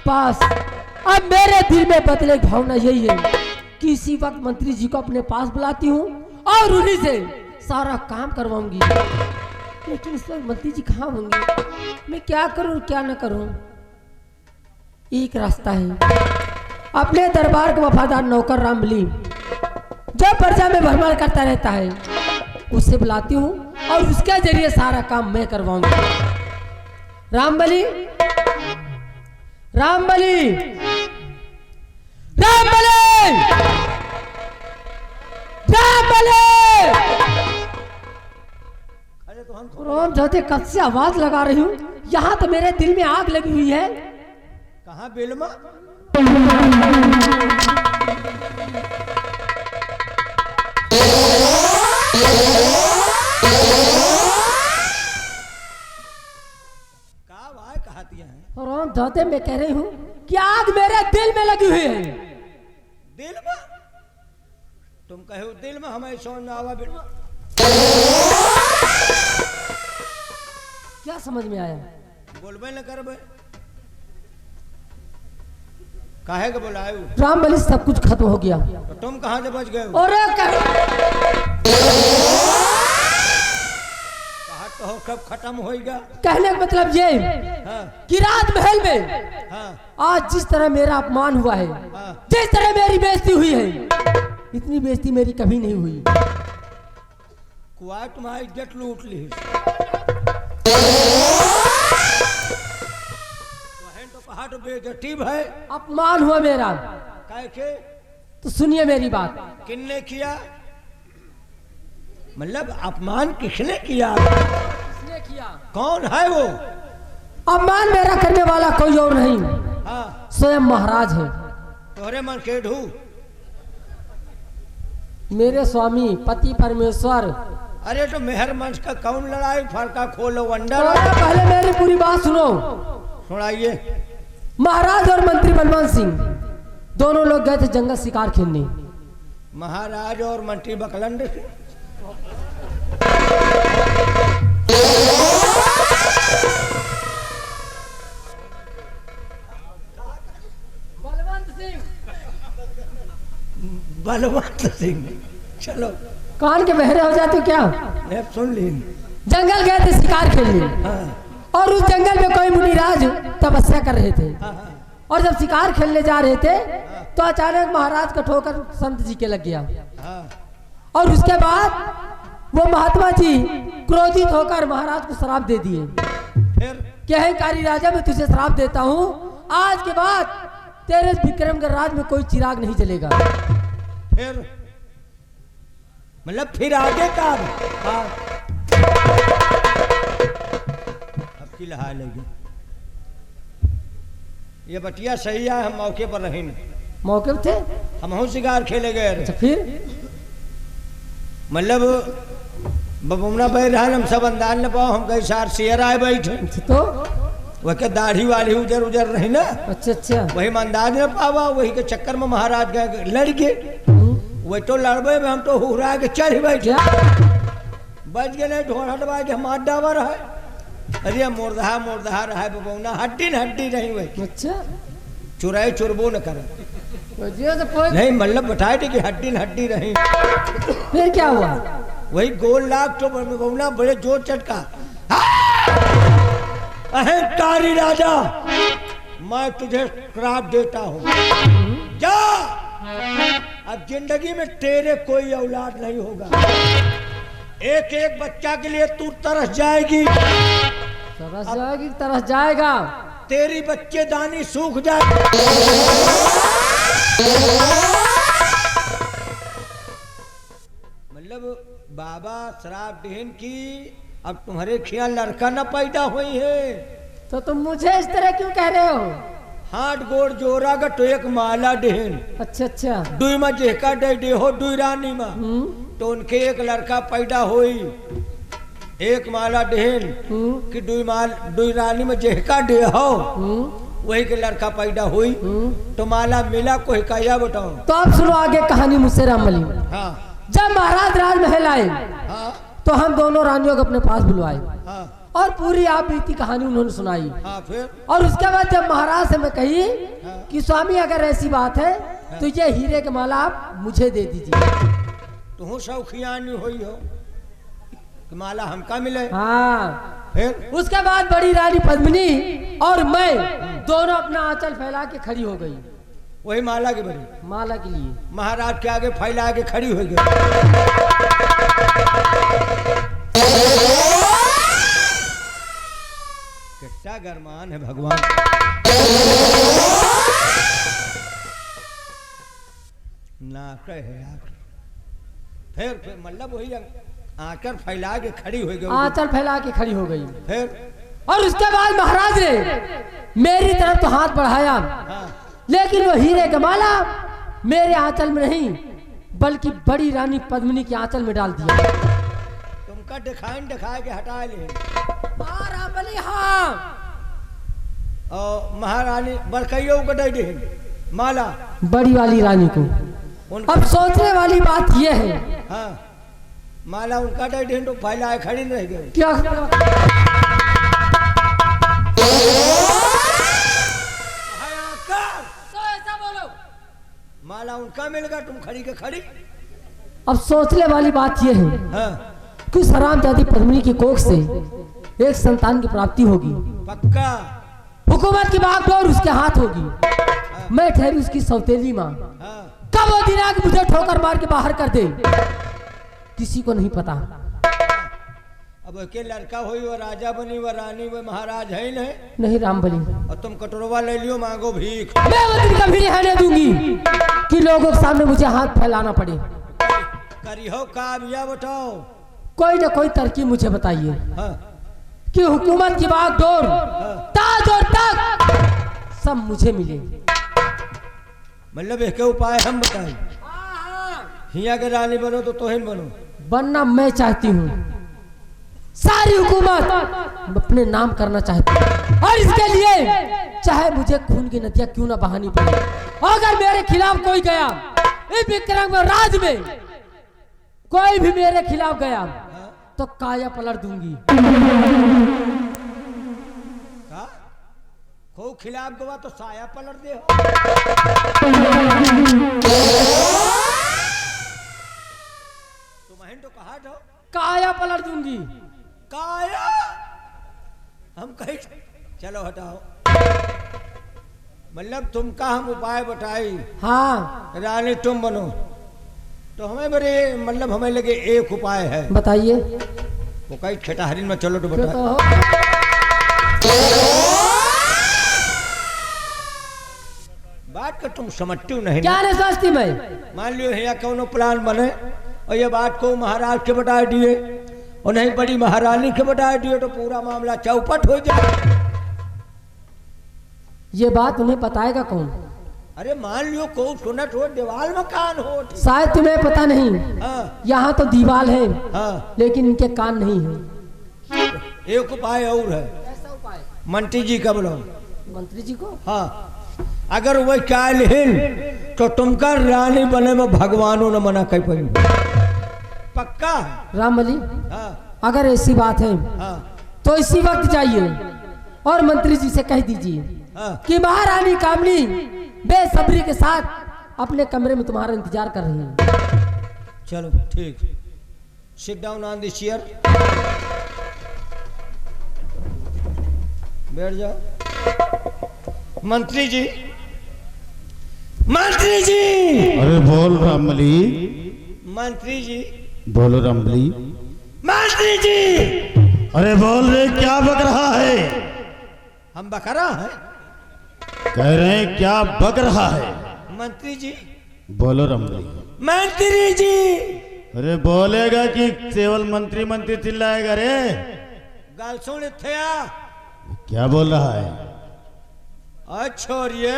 पास। अब मेरे दिल में बदले भावना यही है कि इसी वक्त मंत्री जी को अपने पास बुलाती हूँ और उन्हीं से सारा काम करवाऊंगी। लेकिन इस वक्त मंत्री जी कहाँ होंगे? मैं क्या करूँ क्या न करूँ? एक रास्ता है, अपने दरबार का वफादार नौकर रामबली जो प्रजा में भ्रमण करता रहता है उससे बुलाती हूँ और उसके जरिए सारा काम मैं करवाऊंगी। रामबली, रामबली, रामबली, रामबली। राम जाते कब से आवाज लगा रही हूँ, यहाँ तो मेरे दिल में आग लगी हुई है। कहाँ बेलमा? राम जाते मैं कह रही हूँ कि आग मेरे दिल में लगी हुई है। दिल में? तुम कहे हो दिल में, हमें समझ में आवा बेलमा। क्या समझ में आया? बोलबे न करबे, काहे के बुलाए? रामबली सब कुछ खत्म हो गया। तो तुम कहाँ से बच गए हो? और तो हो कब खत्म होएगा? कहने का मतलब ये हाँ। कि रात महल में हाँ। आज जिस तरह मेरा अपमान हुआ है, हाँ। जिस तरह मेरी बेइज्जती हुई है, इतनी बेइज्जती मेरी कभी नहीं हुई। कुआ तुम्हारी इज्जत लूट ली। तो कहा तो बेइज्जती है, अपमान हुआ मेरा। कैसे? तो सुनिए मेरी बात। किसने किया? मतलब अपमान किसने किया? किसने किया? कौन है वो? अपमान मेरा करने वाला कोई और नहीं, हाँ। स्वयं महाराज है। तोहरे मन के ढू? मेरे स्वामी पति परमेश्वर। अरे तो मेहर मंच का कौन लड़ाई फड़का खोलो अंडर? पहले मेरी पूरी बात सुनो। सुनाइए। महाराज और मंत्री बलवंत सिंह दोनों लोग गए थे जंगल शिकार खेलने। महाराज और मंत्री बकलंड बलवंत सिंह। चलो कान के बहरे हो जाते क्या? सुन ली। जंगल गए थे शिकार खेलने। हाँ। और उस जंगल में कोई मुनिराज तपस्या कर रहे थे। हाँ। और जब शिकार खेलने जा रहे थे तो अचानक महाराज का ठोकर संत जी के लग गया। हाँ। और उसके बाद वो महात्मा जी क्रोधित होकर महाराज को श्राप दे दिए। फिर क्या है कारी राजा, मैं तुझे श्राप देता हूँ, आज के बाद तेरे विक्रमगढ़ राज में कोई चिराग नहीं जलेगा। फिर मतलब फिर आगे का? हाँ। अब की लहा लेगी। ये बटिया सही है, हम मौके पर रहे। मौके पे थे हम शिकार खेले गए। अच्छा फिर मतलब बबुमना बह रहा, हम सब अंदाज न पाओ, हम कई सार शेयर आए बैठे। तो वह के दाढ़ी वाली उजर उजर रही ना। अच्छा अच्छा। वही में अंदाज न पावा, वही के चक्कर में महाराज गए लड़ गए। वही तो लड़बे में हम तो हुरा के चढ़ बैठे। बच गए नहीं ढोल हटवा के हमार डावर है। अरे मोरदहा मोरदहा रहा है बबुना, हड्डी न हड्डी नहीं वही। अच्छा चुराई चुरबो न करे तो नहीं, मतलब बताए थे कि हड्डी न हड्डी रही। फिर क्या हुआ? वही गोल लाख तो बबुना बड़े जोर चटका। अहंकारी राजा, मैं तुझे श्राप देता हूँ, जा अब जिंदगी में तेरे कोई औलाद नहीं होगा। एक एक बच्चा के लिए तू तरस जाएगी। तरस जाएगी? तरस जाएगा। तेरी बच्चेदानी सूख जाएगी। मतलब बाबा श्राप देन की अब तुम्हारे खियाल लड़का न पैदा हुई है। तो तुम मुझे इस तरह क्यों कह रहे हो? हाथ गोड़ जोरा का तो एक माला देन। अच्छा अच्छा। दुई में जेका दे हो दुई रानी में, तो उनके एक लड़का पैदा हुई। एक माला देन कि दुई रानी में जेका दे हो, वही के लड़का पैदा हुई। तो माला मिला कोई क्या बताओ? तो आप सुनो आगे कहानी मुझसे रामबली। हाँ। जब महाराज राजमहल आए हाँ। तो हम दोनों रानियों को अपने पास बुलवाए। हाँ। और पूरी आप बीती कहानी उन्होंने सुनाई। हाँ फिर और उसके बाद जब महाराज से मैं कही हाँ। कि स्वामी अगर ऐसी बात है तो ये हीरे के माला आप मुझे दे दीजिए। तू शौखियानी हुई हो कि माला हमका मिले। हाँ। फिर उसके बाद बड़ी रानी पद्मिनी और मैं दोनों अपना आंचल फैला के खड़ी हो गई वही माला के बड़ी माला के लिए। महाराज के आगे फैला के खड़ी हो गई। कितना गरमान है भगवान। ना कहे यार। फिर मतलब वही आकर फैला के खड़ी हो गई। आंचल फैला के खड़ी हो गई। फिर और उसके बाद महाराज ने मेरी तरफ तो हाथ बढ़ाया हाँ। लेकिन वो हीरे का माला मेरे आंचल में नहीं बल्कि बड़ी रानी पद्मिनी के आंचल में डाल दिया। तुमका दिखा के हटा ले। हाँ। और महारानी बड़कइयो को दे दे माला बड़ी वाली रानी को। अब सोचने वाली बात यह है हाँ माला उनका दे दे तो फैला खड़ी नहीं रह गई। क्या तो ऐसा बोलो। माला उनका मिलेगा तुम खड़ी के खड़ी। अब सोचने वाली बात यह है हाँ कि हरामजादी पद्मिनी की कोख से एक संतान की प्राप्ति होगी। पक्का। हुकूमत की बागडोर उसके हाथ होगी। मैं ठहरी उसकी सौतेली माँ। हाँ कब वो दिन आके मुझे ठोकर मार के बाहर कर दे किसी को नहीं पता। अब के लड़का हुई वो राजा बनी वो रानी वो महाराज है ही नहीं राम बली। और तुम कटोरवा ले लियो मांगो भीख। मैं वो दिन कभी रहने दूंगी कि लोगों के सामने मुझे हाथ फैलाना पड़े। करियो का भैया बताओ। कोई ना कोई तरकीब मुझे बताइए हाँ कि हुकूमत की बागडोर ताज और तख्त सब मुझे मिले। मतलब एक उपाय हम बताएं। हिया के रानी बनो तो तोहिन बनो। बनना मैं चाहती हूँ। सारी हुकूमत अपने नाम करना चाहती हूँ और इसके लिए चाहे मुझे खून की नदियां क्यों ना बहानी पड़े। अगर मेरे खिलाफ कोई गया इस विक्रम राज में कोई भी मेरे खिलाफ गया तो काया पलट दूंगी। को खिलाफ गवा तो साया पलट दे। तुम्हें तो कहा था काया पलट दूंगी। काया हम कहीं चलो हटाओ। मतलब तुमका हम उपाय बताई। हाँ रानी तुम बनो तो हमें बड़े मतलब हमें लगे एक उपाय है। बताइए। वो कहीं छटाहरीन में चलो तो बता। बात का तुम समझती हो नहीं। क्या नहीं समझती मैं। मान लियो है या कौनो प्लान बने और ये बात को महाराज के बता दिए और नहीं बड़ी महारानी के बता दिए तो पूरा मामला चौपट हो जाए। ये बात उन्हें बताएगा कौन। अरे मान लियो को सुनत हो दीवाल में कान हो। शायद तुम्हें पता नहीं हाँ यहाँ तो दीवाल है हाँ लेकिन इनके कान नहीं है। एक उपाय और है। ऐसा उपाय मंत्री जी का बोलो। मंत्री जी को। हाँ अगर वह चाल हिल तो तुमका रानी बने में भगवानों ने मना कर पाई। पक्का राम अली हाँ अगर ऐसी बात है हाँ तो इसी वक्त जाइए और मंत्री जी से कह दीजिए हाँ कि महारानी कामनी बेसब्री के साथ अपने कमरे में तुम्हारा इंतजार कर रही है। चलो ठीक। Sit down on the chair. बैठ जाओ। मंत्री जी मंत्री जी। अरे बोल रामली। मंत्री जी बोलो रामली। मंत्री जी। अरे बोल रे क्या बक रहा है। हम बकरा हैं। कह रहे हैं क्या बक रहा है। मंत्री जी बोलो रामली। मंत्री जी। अरे बोलेगा कि केवल मंत्री मंत्री चिल्लाएगा रे। गाल सुन थे आ। क्या बोल रहा है। अच्छा रे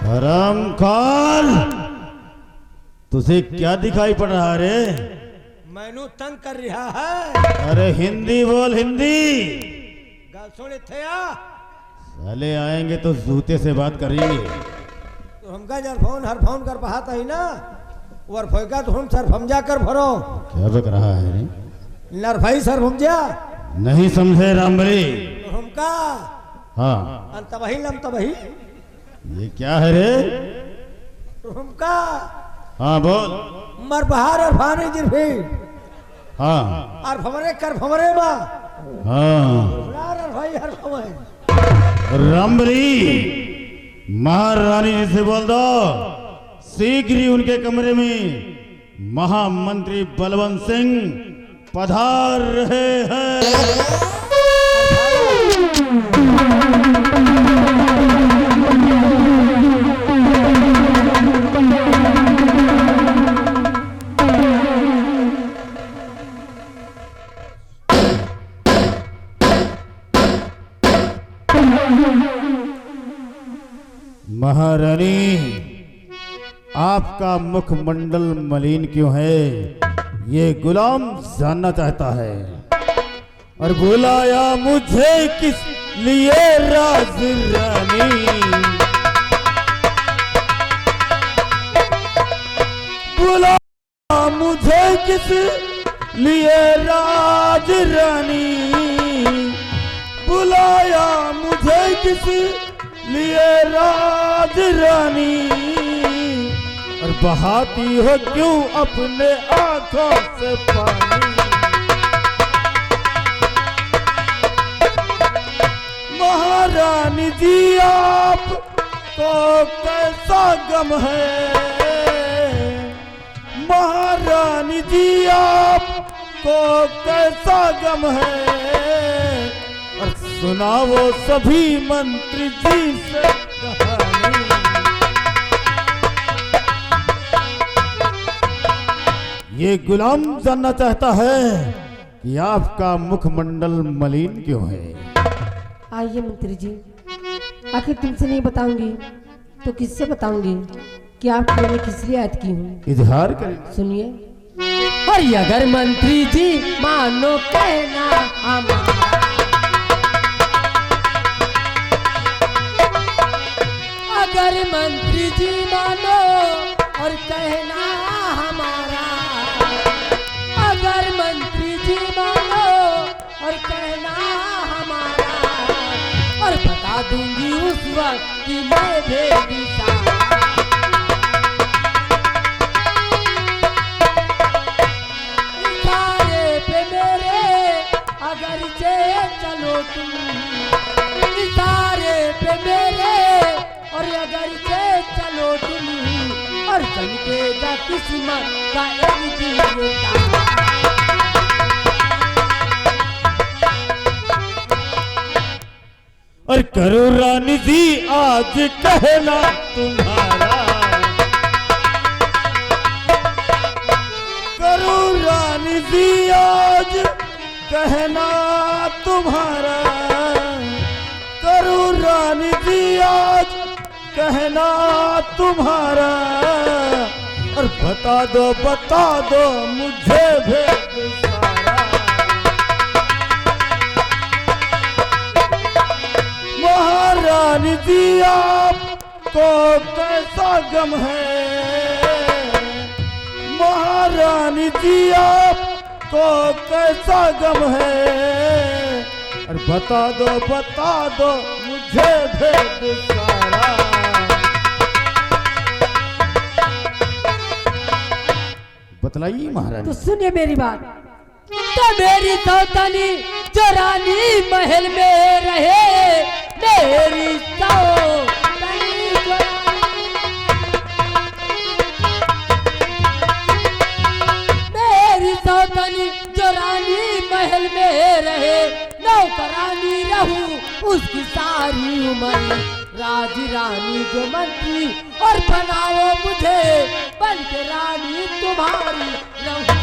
हराम खाल तुझे क्या दिखाई पड़ रहा रे। मैनू तंग कर रहा है। अरे हिंदी बोल हिंदी। गाल सुन थे आ। साले आएंगे तो जूते से बात करेंगे। तो हमका जर फोन हर फोन कर पाता ही ना और फोका तो हम सर समझा कर भरो। क्या बक रहा है रे। नरभाई सर समझा नहीं समझे रामबली? हमका हाँ, तबही लम तबही ये क्या है रे? हमका हाँ बोल। मर बहार और फाने जिरफी हाँ और फमरे कर फमरे बा हाँ। और भाई हर फमरे रामबली, महारानी जी से बोल दो शीघ्र ही उनके कमरे में महामंत्री बलवंत सिंह पधार रहे हैं। महारानी, आपका मुखमंडल मलिन क्यों है, ये गुलाम जानना चाहता है। और बुलाया मुझे किस लिए राज रानी? बुलाया मुझे किस लिए राज रानी? बुलाया मुझे किस लिए राज रानी? और बहाती हो क्यों अपने आंखों से पानी? महारानी जी आपको कैसा गम है? महारानी जी आपको कैसा गम है? और सुनाओ सभी मंत्री जी से कहानी। ये गुलाम जानना चाहता है कि आपका मुखमंडल मलिन क्यों है। आइए मंत्री जी, आखिर तुमसे नहीं बताऊंगी तो किससे बताऊंगी कि आपको मैंने किस लिए याद की हूँ। इजहार करें। सुनिए। और अगर मंत्री जी मानो कहना हमारा, अगर मंत्री जी मानो और कहना हमारा, अगर मंत्री जी मानो और कहना हमारा, और बता दूंगी उस वक्त कि मैं भेदी इशारे पे मेरे अगर जे चलो तुम, इशारे पे मेरे और अगर जे चलो तुम, और चमकेगा किस्मत का एक दिन तारा। और करो रानी जी आज कहना तुम्हारा, करो रानी जी आज कहना तुम्हारा, करो रानी जी आज कहना तुम्हारा। और बता दो मुझे भेद सारा। महारानी जी आपको कैसा गम है? महारानी जी आपको कैसा गम है? और बता दो मुझे भेद सारा। बतलाइए महारानी। तो सुनिए मेरी बात। तो मेरी सौतनी जो रानी महल में रहे, मेरी सौतनी जो मेरी सौतनी जो रानी महल में रहे, नौकरानी रहूं उसकी सारी उम्र, राज रानी जो मंत्री और बनाओ मुझे बन के रानी तुम्हारी रहूं।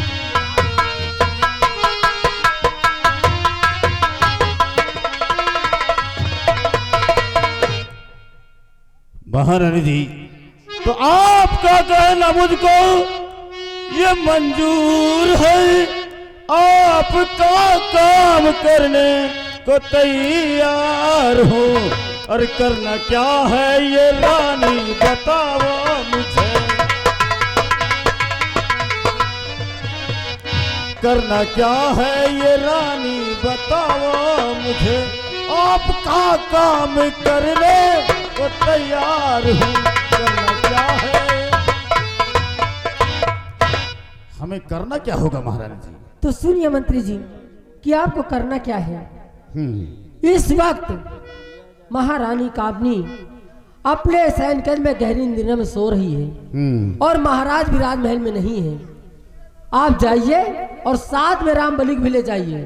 महारानी जी, तो आपका कहना मुझको ये मंजूर है, आपका काम करने को तैयार हूँ। और करना क्या है ये रानी बताओ मुझे। करना क्या है ये रानी बताओ मुझे, आपका काम करने को तैयार हूँ, करना क्या है, हमें करना क्या होगा महारानी जी? तो सुनिए मंत्री जी कि आपको करना क्या है। इस वक्त महारानी काबनी अपने सैनकल में गहरी निद्रा में सो रही है और महाराज भी राजमहल में नहीं है। आप जाइए और साथ में रामबलि भी ले जाइए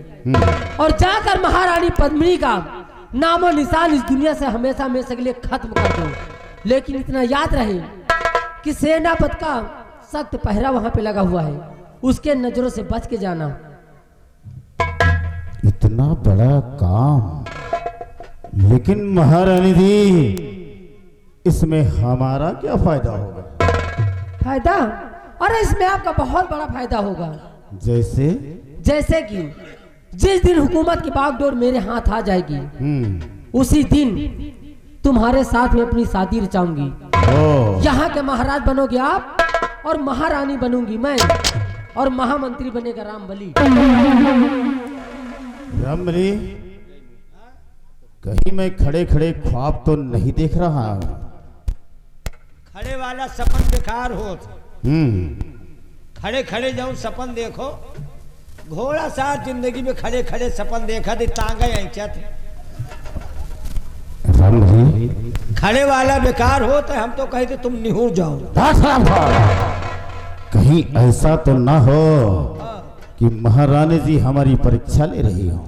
और जाकर महारानी पद्मिनी का नामो निशान इस दुनिया से हमेशा हमेशा के लिए खत्म कर दो। लेकिन इतना याद रहे कि सेनापति का सख्त पहरा वहां पे लगा हुआ है, उसके नजरों से बच के जाना। इतना बड़ा काम, लेकिन महारानी जी इसमें हमारा क्या फायदा होगा? फायदा? अरे इसमें आपका बहुत बड़ा फायदा होगा। जैसे कि जिस दिन हुकूमत की बागडोर मेरे हाथ आ जाएगी उसी दिन तुम्हारे साथ में अपनी शादी रचाऊंगी। यहाँ के महाराज बनोगे आप और महारानी बनूंगी मैं और महामंत्री बनेगा रामबलि। रामबलि, कहीं मैं खड़े खड़े ख्वाब तो नहीं देख रहा हूँ? खड़े वाला सपन बेकार हो। खड़े खड़े जाऊं सपन देखो, घोड़ा साथ जिंदगी में खड़े खड़े सपन देखा थे, टांगा ऐंचत। खड़े वाला बेकार हो तो हम तो कहते तुम निहुर जाओ। कहीं ऐसा तो ना हो कि महारानी जी हमारी परीक्षा ले रही हो?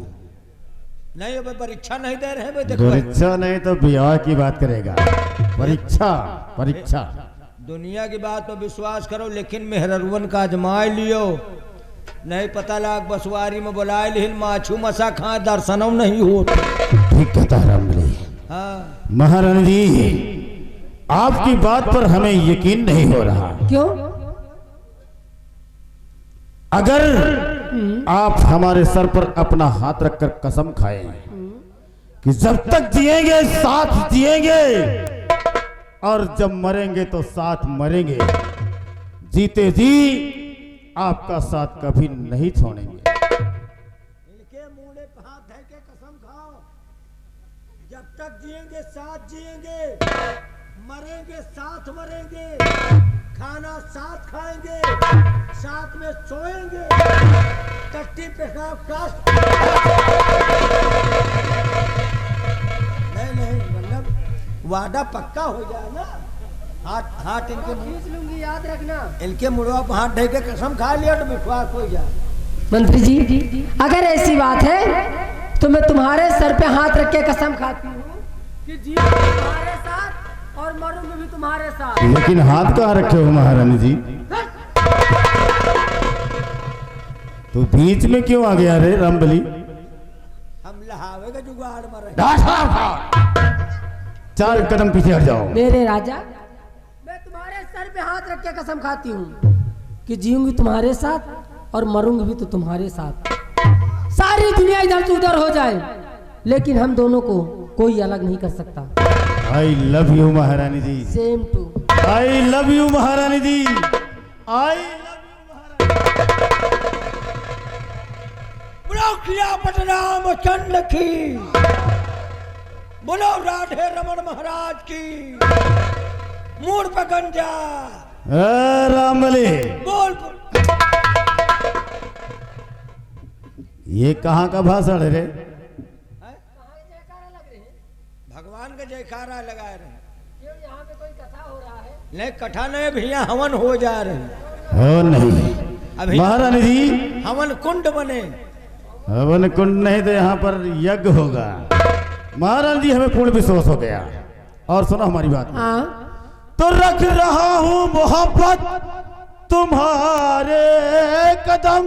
नहीं, अब परीक्षा नहीं दे रहे। परीक्षा नहीं तो ब्याह की बात करेगा। परीक्षा दुनिया की बात पर विश्वास करो, लेकिन मेहररुवन का आजमाए लियो। नहीं पता लाग बसवारी में बुलाए लिहिन माछू मसा खा दर्शनों नहीं हो। ठीक कहता है रामबलि। हाँ महारानी जी, आपकी बात पर हमें यकीन नहीं हो रहा। क्यों? अगर आप हमारे सर पर अपना हाथ रखकर कसम खाएं कि जब तक जिएंगे साथ जिएंगे और जब मरेंगे तो साथ मरेंगे, जीते जी आपका साथ कभी नहीं छोड़ेंगे। इनके मुंह पे हाथ धर के कसम खाओ, जब तक जिएंगे साथ जिएंगे, मरेंगे साथ मरेंगे, खाना साथ खाएंगे, साथ में सोएंगे, टट्टी पेशाब कास्ट। नहीं मतलब वादा पक्का हो जाए ना। हाथ इनके खींच लूंगी, याद रखना। इनके मुड़वा पर हाथ ढक के कसम खा लिया तो विश्वास हो जाए। मंत्री जी, अगर ऐसी बात है तो मैं तुम्हारे सर पे हाथ रख के कसम खाती हूँ कि जीऊंगी तुम्हारे साथ और मरूंगी भी तुम्हारे साथ। लेकिन हाथ कहाँ रखे हो महारानी जी? तो बीच में क्यों आ गया रे रामबलि? हम लहावे का जुगाड़ मर रहे। 4 कदम पीछे हट जाओ। मेरे राजा, मैं तुम्हारे सर पे हाथ रख के कसम खाती हूँ कि जीऊंगी तुम्हारे साथ और मरूंगी भी तो तुम्हारे साथ। सारी दुनिया इधर से उधर हो जाए लेकिन हम दोनों को कोई अलग नहीं कर सकता। आई love you Maharani ji. Same too. I love you Maharani ji. I love you महारानी। राम चंद्र की, बोलो राधे रमन महाराज की। मूड पे गंजा रामबलि, बोल। ये कहाँ का भाषण है रे? भगवान का जयकारा लगाए रहे। यहाँ पे कोई कथा हो रहा है? नहीं कथा नहीं भैया, हवन हो जा रहे। हो नहीं अभी महारानी जी, हवन कुंड बने। हवन कुंड नहीं तो यहाँ पर यज्ञ होगा। महारानी जी, हमें पूर्ण विश्वास हो गया। और सुनो हमारी बात। तो रख रहा हूँ मोहब्बत तुम्हारे कदम,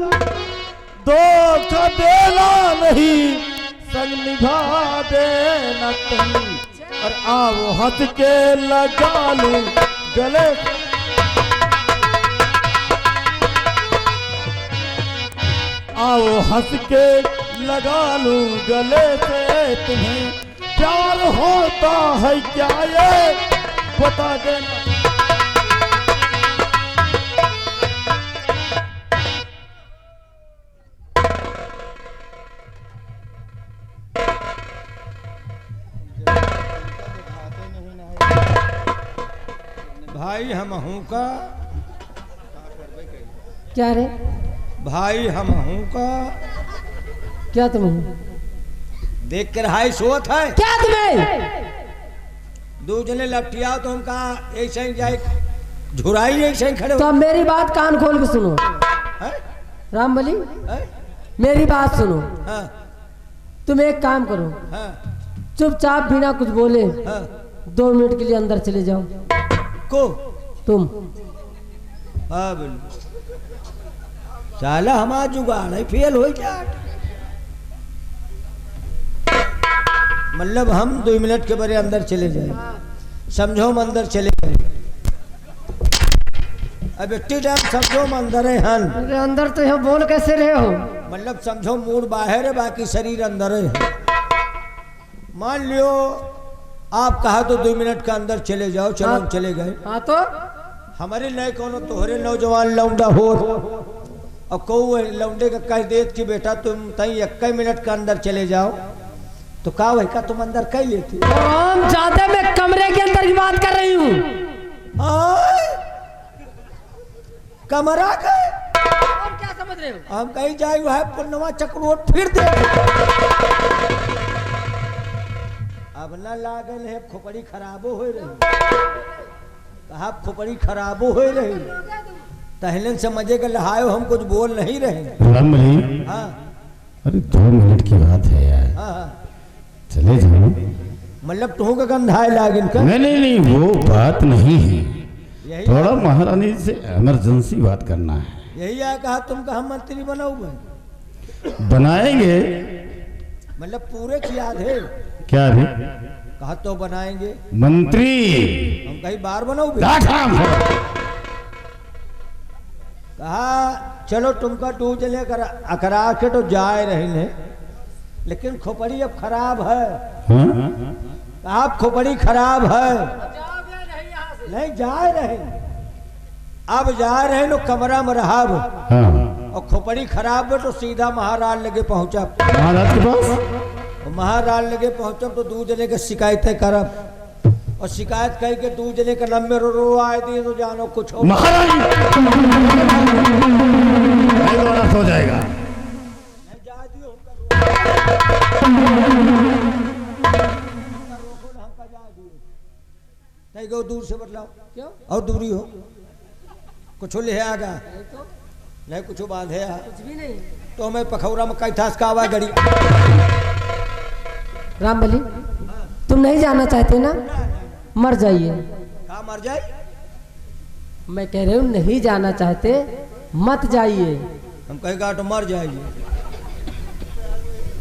धोखा देना नहीं, संग निभा देना तुम। और आओ हंस के लगा लूं गले, आओ हंस के लगा लूं गले से तुम्हें। प्यार होता है क्या ये बता देना। भाई हम हूँ का क्या रे? भाई हम हूँ का क्या तुम हो? देख कर हाई सोत है क्या तुम्हें? दो जने लपटियाओ तो हम कहा ऐसे ही जाए झुराई ऐसे ही खड़े तो अब मेरी बात कान खोल के सुनो। हैं? रामबली, हैं? मेरी बात सुनो। हाँ तुम एक काम करो, हाँ चुपचाप बिना कुछ बोले हाँ 2 मिनट के लिए अंदर चले जाओ। को तुम हाँ बिल्कुल साला हमारा जुगाड़ है फेल हो जा मतलब हम 2 मिनट के बड़े अंदर चले जाए समझो हम अंदर चले गए अब इतनी टाइम समझो हम अंदर है हन अरे अंदर तो यहाँ बोल कैसे रहे हो? मतलब समझो मूड बाहर है बाकी शरीर अंदर है। मान लियो आप कहा तो 2 मिनट के अंदर चले जाओ चलो हम चले गए। हाँ तो हमारे नए कोनो तोहरे नौजवान लौंडा हो और कहू लौंडे का कह देत कि बेटा तुम तई 1 मिनट के अंदर चले जाओ तो का वही का तुम अंदर कह लेती हम ज्यादा मैं कमरे के अंदर की बात कर रही हूँ। कमरा गए और क्या समझ रहे हो? हम कहीं जाए है पुनवा चक्रोट फिर दे अब न लागल है खोपड़ी खराबो हो रही कहा खोपड़ी खराबो हो रही तहलन से मजे के लहायो हम कुछ बोल नहीं रहे। रामबली, हाँ अरे 2 मिनट की बात है यार, हाँ हाँ चले जाओ। मतलब तुह का गंधाए लागिन का नहीं नहीं नहीं, वो बात नहीं है, यही थोड़ा महारानी से इमरजेंसी बात करना है। यही आया कहा तुम कहा मंत्री बनाओ भाई बनाएंगे। मतलब पूरे की याद है क्या है? कहा तो बनाएंगे मंत्री हम कहीं बार बनाओ भी कहा चलो तुमका 2 जने अकरा के तो जाए रहे ने लेकिन खोपड़ी अब खराब है। हाँ? कहा अब खोपड़ी खराब है नहीं जा रहे अब जा रहे लो कमरा में रहा हाँ। और खोपड़ी खराब है तो सीधा महाराज लगे पहुंचा महाराज के पास महाराज लगे पहुंचब तो 2 जने के शिकायतें करब और शिकायत कही के 2 जने के लंबे रो आए दिए तो जानो कुछ हो महाराज हो जाएगा। नहीं गो दूर से बतलाओ क्यों? और दूरी हो कुछ ले आगा नहीं कुछ बांधे कुछ भी नहीं। तो मैं पखौरा में कैथास का आवा गड़ी रामबली, तुम नहीं जाना चाहते ना? मर जाइए। का मर जाए मैं कह रही हूँ नहीं जाना चाहते मत जाइए। हम कहेगा तो मर जाएगी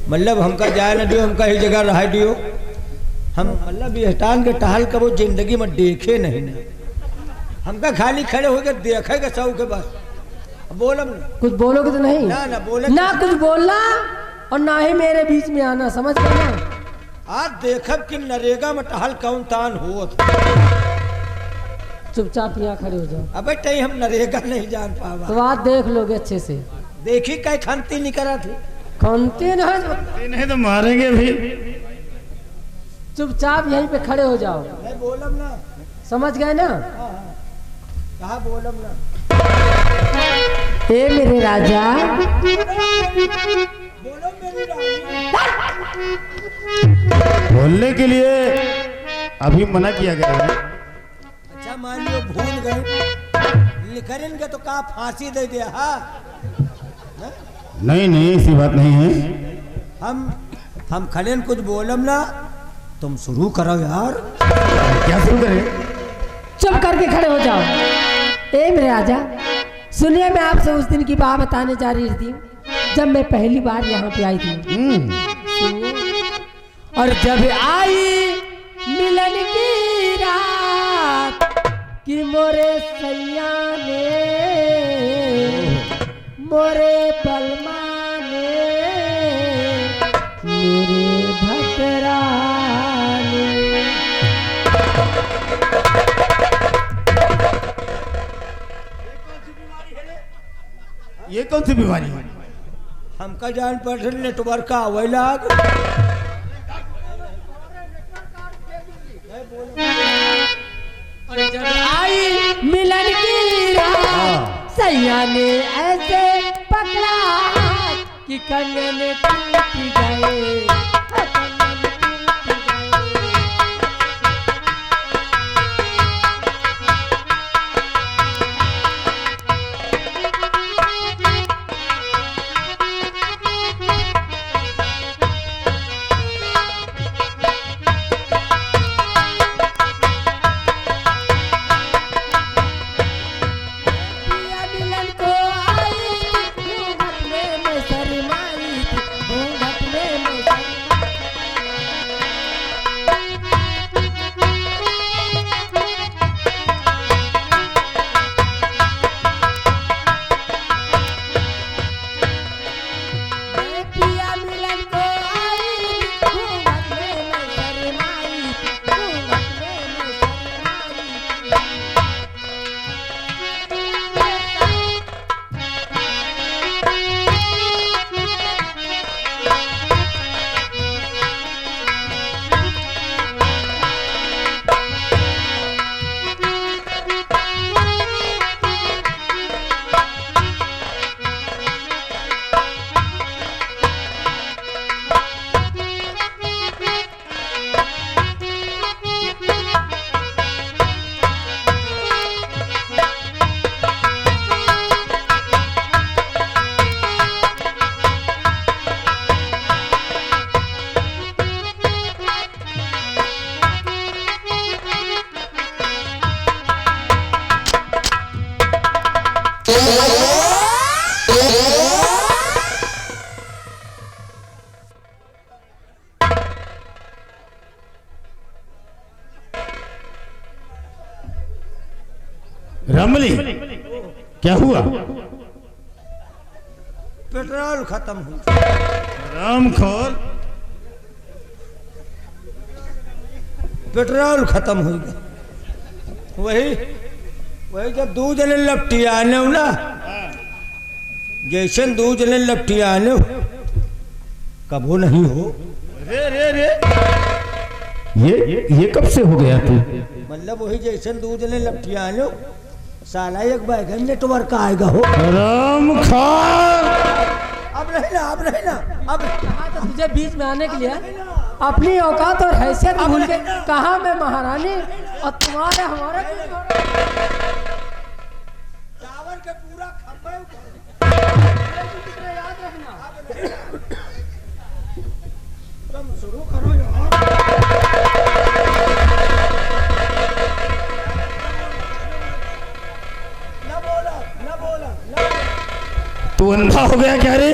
मतलब हमका जाए ना दियो हम कहीं जगह रह दियो हम मतलब हटान के टहल का वो जिंदगी में देखे नहीं ना हमका खाली खड़े होकर देखेगा सब के बस बोलम ना कुछ बोलोगे तो नहीं? ना बोले ना कुछ बोलना और ना ही मेरे बीच में आना, समझ गए ना? आज देखब कि नरेगा में टहल कौन तान हो चुपचाप यहाँ खड़े हो जाओ। अबे तई हम नरेगा नहीं जान पावा तो बात देख लोगे अच्छे से। देखी कई खंती निकला थी खनते ना, नहीं तो मारेंगे भी। चुपचाप यहीं पे खड़े हो जाओ, नहीं बोलम ना समझ गए ना? हाँ हाँ कहा बोलम ना ए मेरे राजा, बोलो मेरी रानी बोलने के लिए अभी मना किया गया है। अच्छा मान लो भूल गए लिखरेंगे तो कहा फांसी दे दिया हाँ नहीं नहीं ऐसी बात नहीं है। हम खलेन कुछ बोलम ना तुम शुरू करो यार। क्या शुरू करें? चुप करके खड़े हो जाओ। ए मेरे राजा, सुनिए मैं आपसे उस दिन की बात बताने जा रही थी जब मैं पहली बार यहाँ पे आई थी। सुनिए। और जब आई मिलन की रात कि मोरे सैया ने मोरे पलमा ने मेरे भतरा ने। ये कौन सी बीमारी है? हमका जान पड़ नेटवर्क का आवेला और जब आई जाने ऐसे पकड़ा कि कंगन टूट गए। रमली, क्या हुआ? पेट्रोल खत्म हुआ। रामखोर, पेट्रोल खत्म हो गया। वही जब दूध ने लपटियाने ना, जैसे दूध ने लपटियाने कबो नहीं हो। रे रे रे, ये कब से हो गया तू? मतलब वही जैसे दूध ने लपटियाने साला एक बैगन नेटवर्क आएगा हो। रामखोर, अब रहना अब कहा था तुझे बीच में आने के लिए? अपनी औकात और हैसियत भूल के कहा मैं महारानी और तुम्हारे हमारे बीच में। चावल के पूरा खम्भे याद रखना। तुम शुरू करो यार। न बोला तू अंधा हो गया क्या रे?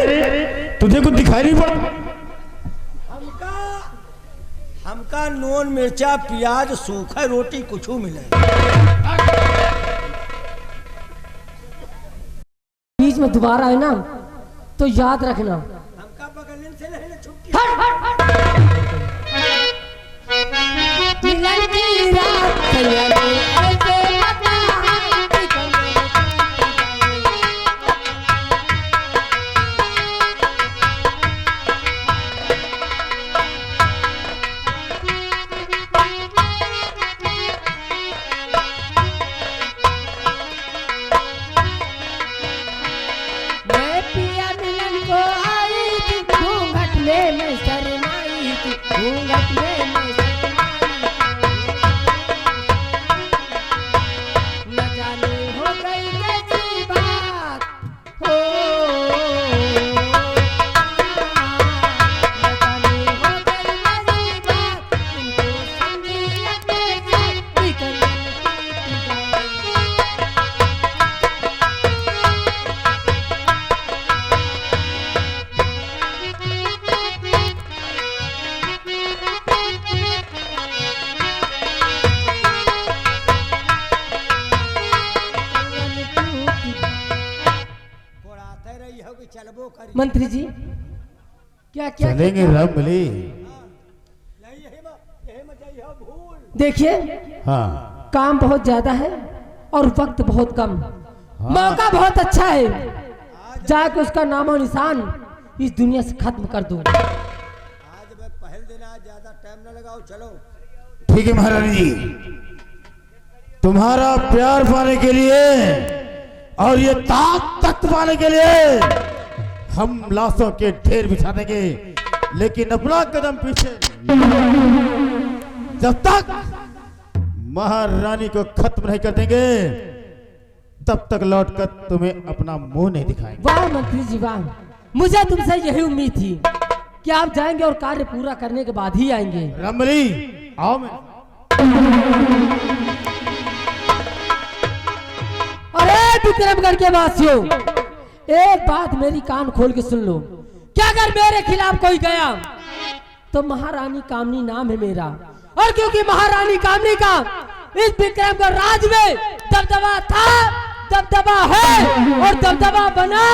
तुझे कुछ दिखाई नहीं पड़ा? हमका नून मिर्चा प्याज सूखा रोटी कुछ मिले। बीच में दोबारा है ना तो याद रखना। हमका बगल से नहीं छुट्टी। मिलन की रात सैयदे ऐसे पता कि कंगन मैं पिया मिलन को आई थी, घूंघट में मैं शर्माई थी, घूंघट में मैं न जाने हो गई कैसी बात हो, न जाने हो गई कैसी बात, तुमको समझी अपने साथ कोई कंगन टूट गई। चलबो करी। मंत्री जी क्या क्या चलेंगे रमली। नहीं यही में जाइए भूल। देखिए हाँ काम बहुत ज्यादा है और वक्त बहुत कम। मौका बहुत अच्छा है, जाके उसका नामो निशान इस दुनिया से खत्म कर दूं। आज मैं पहल दिन आज ज्यादा टाइम न लगाओ, चलो। ठीक है महारानी जी, तुम्हारा प्यार पाने के लिए और ये ताक तख्त पाने के लिए हम लाशों के ढेर बिछा देंगे, लेकिन अपना कदम पीछे जब तक महारानी को खत्म नहीं कर देंगे तब तक लौटकर तुम्हें अपना मुंह नहीं दिखाएंगे। वाह मंत्री जी वाह, मुझे तुमसे यही उम्मीद थी कि आप जाएंगे और कार्य पूरा करने के बाद ही आएंगे। रमली आओ। मैं अरे विक्रमगढ़ के वासियों, एक बात मेरी कान खोल के सुन लो। क्या अगर मेरे खिलाफ कोई गया तो महारानी कामनी नाम है मेरा, और क्योंकि महारानी कामनी का इस विक्रमगढ़ राज में दबदबा था, दबदबा है और दबदबा बना